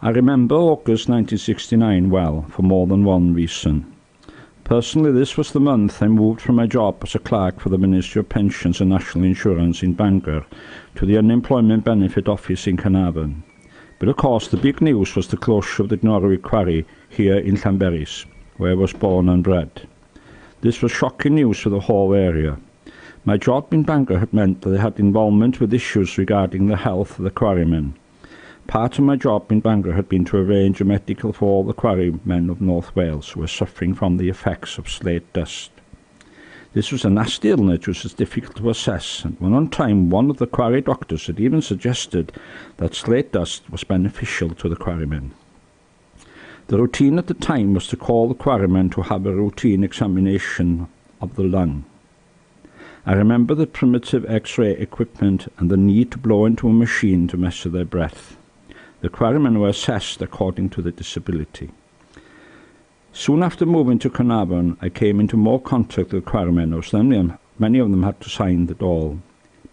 I remember August 1969 well, for more than one reason. Personally, this was the month I moved from my job as a clerk for the Ministry of Pensions and National Insurance in Bangor to the Unemployment Benefit Office in Carnarvon. But of course, the big news was the closure of the Norwich Quarry here in Llanberis, where I was born and bred. This was shocking news for the whole area. My job in Bangor had meant that I had involvement with issues regarding the health of the quarrymen. Part of my job in Bangor had been to arrange a medical for all the quarrymen of North Wales who were suffering from the effects of slate dust. This was a nasty illness which was difficult to assess, and one time one of the quarry doctors had even suggested that slate dust was beneficial to the quarrymen. The routine at the time was to call the quarrymen to have a routine examination of the lung. I remember the primitive X-ray equipment and the need to blow into a machine to measure their breath. The quarrymen were assessed according to their disability. Soon after moving to Carnarvon, I came into more contact with the quarrymen, as many of them had to sign the dole.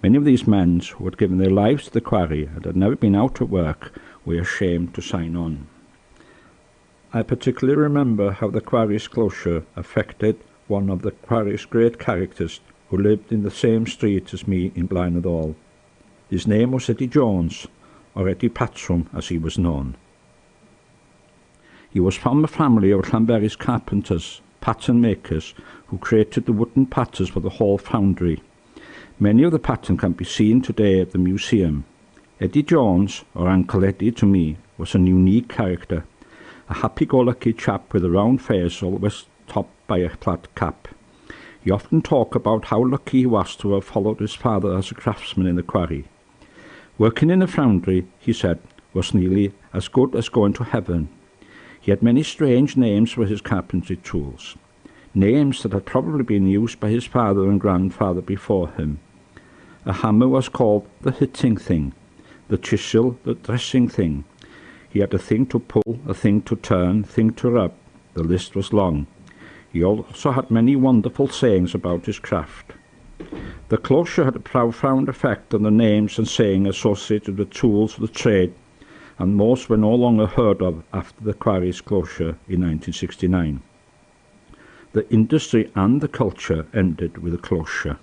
Many of these men who had given their lives to the quarry and had never been out of work were ashamed to sign on. I particularly remember how the quarry's closure affected one of the quarry's great characters who lived in the same street as me in Blaenau. His name was Eddie Jones, or Eddie Patrwm as he was known. He was from a family of Llanberis carpenters, pattern makers, who created the wooden patterns for the Hall foundry. Many of the patterns can be seen today at the museum. Eddie Jones, or Uncle Eddie to me, was a unique character, a happy-go-lucky chap with a round face always topped by a flat cap. He often talked about how lucky he was to have followed his father as a craftsman in the quarry. Working in the foundry, he said, was nearly as good as going to heaven. He had many strange names for his carpentry tools, names that had probably been used by his father and grandfather before him. A hammer was called the hitting thing, the chisel the dressing thing. He had a thing to pull, a thing to turn, a thing to rub. The list was long. He also had many wonderful sayings about his craft. The closure had a profound effect on the names and sayings associated with tools of the trade, and most were no longer heard of after the quarry's closure in 1969. The industry and the culture ended with the closure.